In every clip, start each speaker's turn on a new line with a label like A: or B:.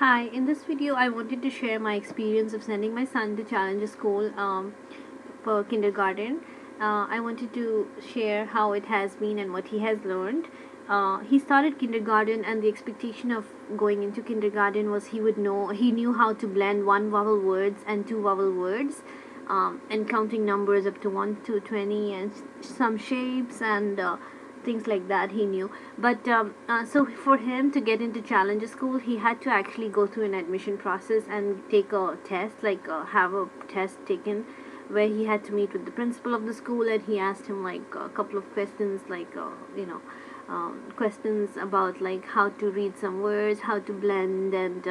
A: Hi, in this video I wanted to share my experience of sending my son to Challenger School for kindergarten. I wanted to share how it has been and what he has learned. He started kindergarten, and the expectation of going into kindergarten was he knew how to blend one vowel words and two vowel words, and counting numbers up to 1 to 20, and some shapes and things like that he knew. But so for him to get into Challenger School, he had to actually go through an admission process and take a test, like have a test taken, where he had to meet with the principal of the school, and he asked him like a couple of questions, like questions about like how to read some words, how to blend, and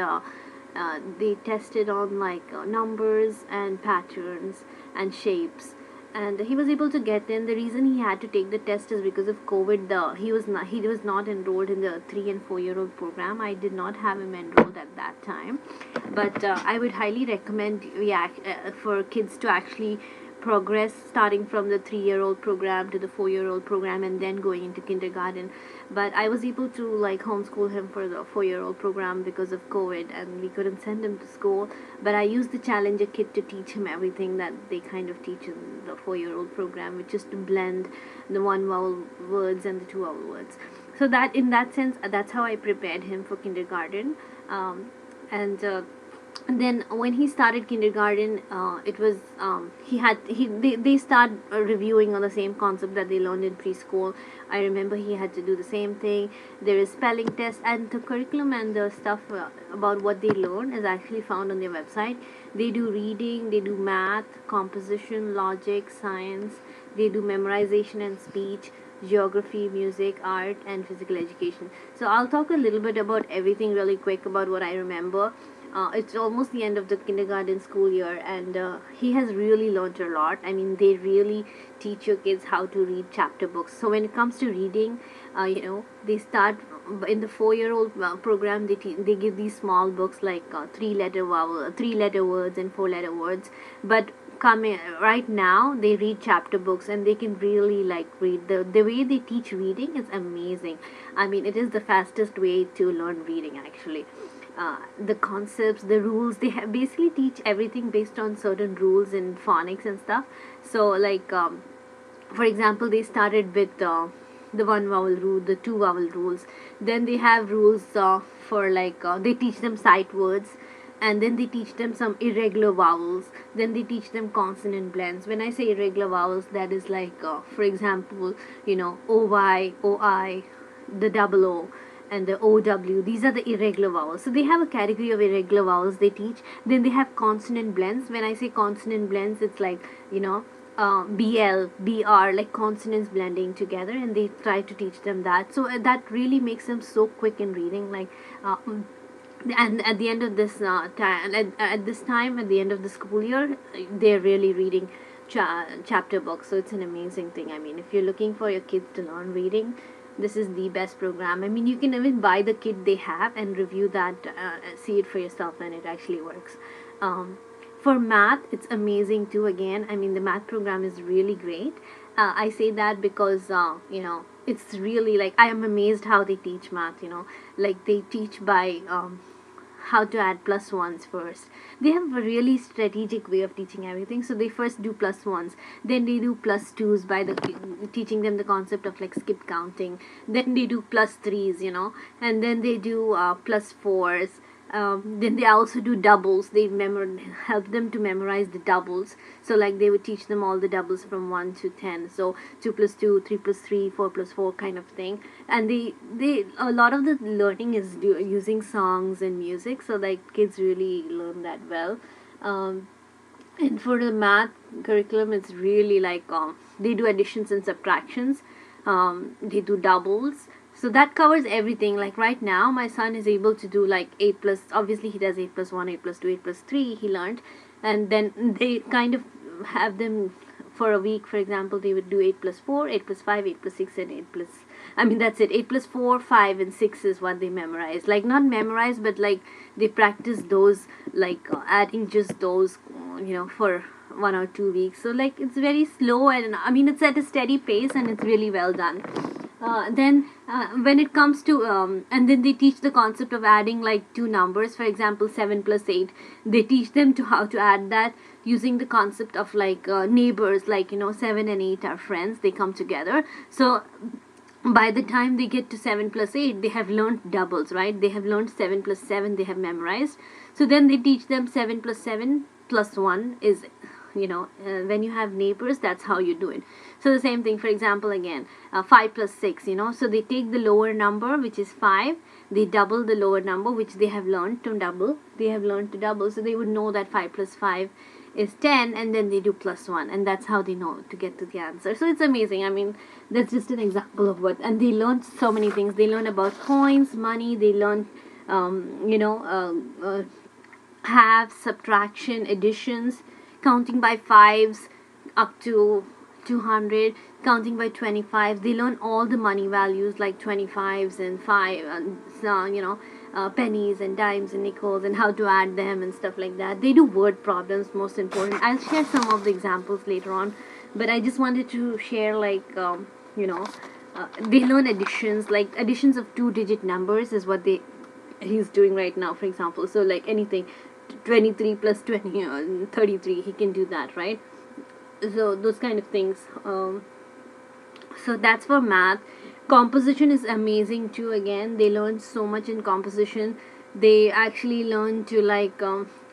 A: they tested on like numbers and patterns and shapes, and he was able to get in. The reason he had to take the test is because of COVID. He was not enrolled in the 3 and 4 year old program. I did not have him enrolled at that time, but I would highly recommend for kids to actually progress starting from the 3 year old program to the 4 year old program and then going into kindergarten. But I was able to like homeschool him for the 4 year old program because of COVID, and we couldn't send him to school. But I used the Challenger kit to teach him everything that they kind of teach in the 4 year old program, which is to blend the one vowel words and the two vowel words. So that in that sense, that's how I prepared him for kindergarten. And then when he started kindergarten, it was they start reviewing on the same concept that they learned in preschool. I remember he had to do the same thing. There is spelling test, and the curriculum and the stuff about what they learn is actually found on their website. They do reading, they do math, composition, logic, science. They do memorization and speech, geography, music, art, and physical education. So I'll talk a little bit about everything really quick about what I remember. It's almost the end of the kindergarten school year, and he has really learned a lot. I mean, they really teach your kids how to read chapter books. So when it comes to reading, they start in the 4 year old program. They give these small books like three letter words and 4 letter words. But coming right now, they read chapter books, and they can really like read. The way they teach reading is amazing. I mean, it is the fastest way to learn reading actually. The concepts, the rules, they have basically teach everything based on certain rules and phonics and stuff. So like for example, they started with the one vowel rule, the two vowel rules. Then they have rules for like they teach them sight words, and then they teach them some irregular vowels. Then they teach them consonant blends. When I say irregular vowels, that is like for example, oy, oi, the double o, and the OW. These are the irregular vowels. So they have a category of irregular vowels they teach. Then they have consonant blends. When I say consonant blends, it's like, BL, BR, like consonants blending together, and they try to teach them that. So that really makes them so quick in reading. Like, and at the end of this time, at the end of the school year, they're really reading chapter books. So it's an amazing thing. I mean, if you're looking for your kids to learn reading, this is the best program. I mean, you can even buy the kit they have and review that, see it for yourself, and it actually works. For math, it's amazing too. Again, I mean, the math program is really great. I say that because it's really like I am amazed how they teach math. Like they teach by how to add plus ones first. They have a really strategic way of teaching everything. So they first do plus ones, then they do plus twos by teaching them the concept of like skip counting. Then they do plus threes, and then they do plus fours. Then they also do doubles. They help them to memorize the doubles. So like they would teach them all the doubles from 1 to 10. So 2 plus 2, 3 plus 3, 4 plus 4 kind of thing. And they a lot of the learning is using songs and music. So like kids really learn that well. And for the math curriculum, it's really like they do additions and subtractions. They do doubles. So that covers everything. Like right now, my son is able to do like 8 plus, obviously he does 8 plus 1, 8 plus 2, 8 plus 3, he learned. And then they kind of have them for a week. For example, they would do 8 plus 4, 8 plus 5, 8 plus 6, and 8 plus, I mean, that's it. 8 plus 4, 5, and 6 is what they memorize. Like not memorize, but like they practice those, like adding just those, for 1 or 2 weeks. So like it's very slow, and I mean, it's at a steady pace, and it's really well done. Then when it comes to and then they teach the concept of adding like two numbers, for example 7 plus 8. They teach them to how to add that using the concept of like neighbors, like 7 and 8 are friends, they come together. So by the time they get to 7 plus 8, they have learned doubles, right? They have learned 7 plus 7, they have memorized. So then they teach them 7 plus 7 plus 1 is, when you have neighbors, that's how you do it. So the same thing, for example, again, 5 plus 6, so they take the lower number, which is 5, they double the lower number, which they have learned to double. So they would know that 5 plus 5 is 10, and then they do plus 1, and that's how they know to get to the answer. So it's amazing. I mean, that's just an example of what. And they learn so many things. They learn about coins, money, they learn halves, subtraction, additions, counting by fives up to 200, counting by 25. They learn all the money values like 25s and 5 and pennies and dimes and nickels, and how to add them and stuff like that. They do word problems, most important. I'll share some of the examples later on, but I just wanted to share like they learn additions, like additions of two-digit numbers is what he's doing right now, for example. So like anything, 23 plus 20 33, he can do that, right? So those kind of things. So that's for math. Composition is amazing too. Again, they learn so much in composition. They actually learn to like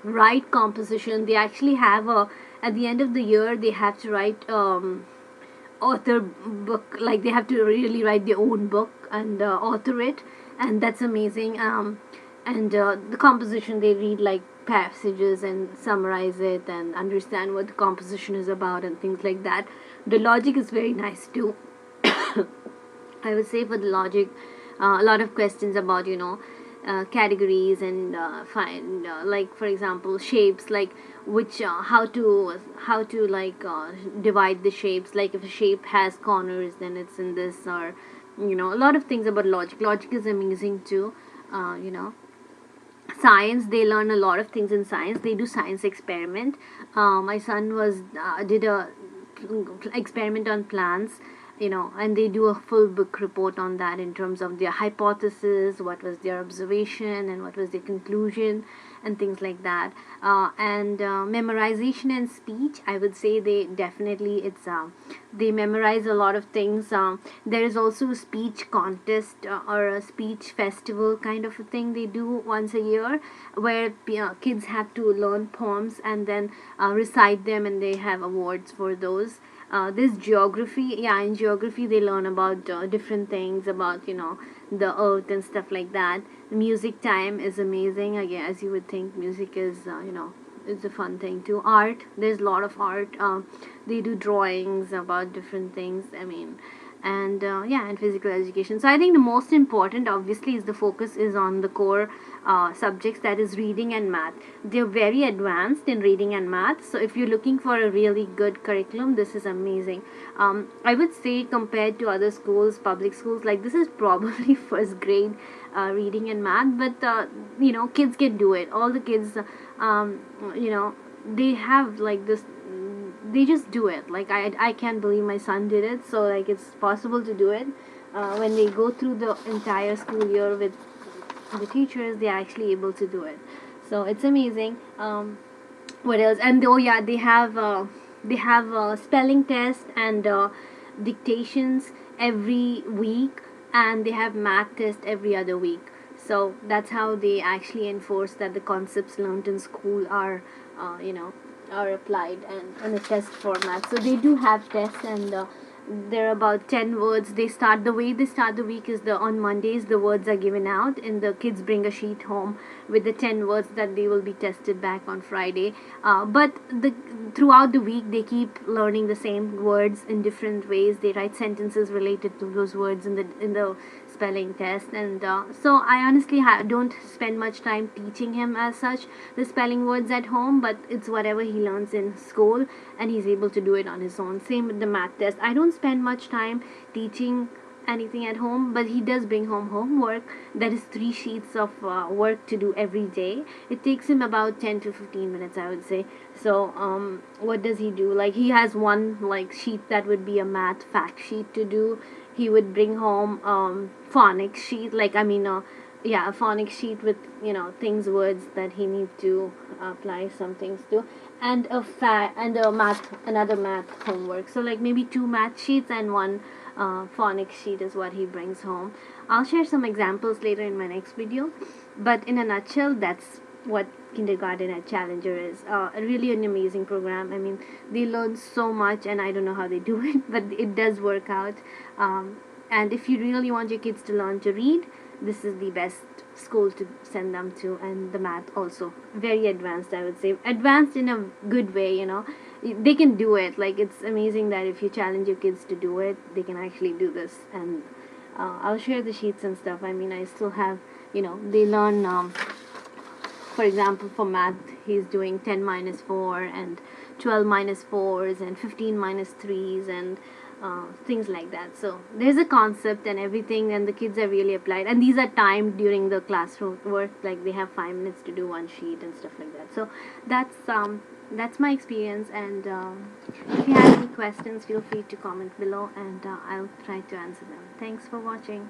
A: write composition. They actually have a, at the end of the year, they have to write author book, like they have to really write their own book and author it, and that's amazing. And the composition, they read like passages and summarize it and understand what the composition is about and things like that. The logic is very nice too. I would say for the logic, a lot of questions about categories and find like for example shapes, like which how to like divide the shapes, like if a shape has corners then it's in this, or a lot of things about logic is amazing too. Science, they learn a lot of things in science. They do science experiment. My son was did a experiment on plants, and they do a full book report on that in terms of their hypothesis, what was their observation and what was their conclusion and things like that. And memorization and speech, I would say they definitely, it's they memorize a lot of things. There is also a speech contest or a speech festival kind of a thing they do once a year, where kids have to learn poems and then recite them, and they have awards for those. This geography, yeah, in geography they learn about different things about the earth and stuff like that. Music time is amazing. Again, as you would think, music is it's a fun thing too. Art, there's a lot of art. They do drawings about different things, I mean, and yeah, and physical education. So I think the most important obviously is the focus is on the core subjects, that is reading and math. They're very advanced in reading and math, so if you're looking for a really good curriculum, this is amazing. I would say compared to other schools, public schools, like this is probably first grade reading and math, but kids can do it. All the kids they have like this, they just do it. Like I can't believe my son did it, so like it's possible to do it. When they go through the entire school year with the teachers, they're actually able to do it, so it's amazing. What else? And oh yeah, they have a spelling test and dictations every week, and they have math test every other week. So that's how they actually enforce that the concepts learned in school are are applied and in a test format. So they do have tests, and there are about 10 words. They start, the way they start the week is on Mondays the words are given out, and the kids bring a sheet home with the 10 words that they will be tested back on Friday. But throughout the week they keep learning the same words in different ways. They write sentences related to those words in the spelling test, and so I honestly don't spend much time teaching him as such the spelling words at home, but it's whatever he learns in school and he's able to do it on his own. Same with the math test. I don't spend much time teaching anything at home, but he does bring home homework. That is 3 sheets of work to do every day. It takes him about 10 to 15 minutes, I would say. So what does he do? Like he has one like sheet that would be a math fact sheet to do. he would bring home phonics sheet, like, I mean, yeah, a phonics sheet with, things, words that he need to apply some things to, and and a math, another math homework. So like maybe two math sheets and one phonics sheet is what he brings home. I'll share some examples later in my next video, but in a nutshell, that's what kindergarten at Challenger is. Really an amazing program. I mean, they learn so much, and I don't know how they do it, but it does work out. And if you really want your kids to learn to read, this is the best school to send them to. And the math also very advanced, I would say, advanced in a good way. They can do it. Like, it's amazing that if you challenge your kids to do it, they can actually do this. And I'll share the sheets and stuff. I mean, I still have, they learn, for example, for math, he's doing 10 minus 4 and 12 minus 4s and 15 minus 3s and things like that. So there's a concept and everything, and the kids are really applied. And these are timed during the classroom work. Like, they have 5 minutes to do one sheet and stuff like that. So that's my experience. And if you have any questions, feel free to comment below, and I'll try to answer them. Thanks for watching.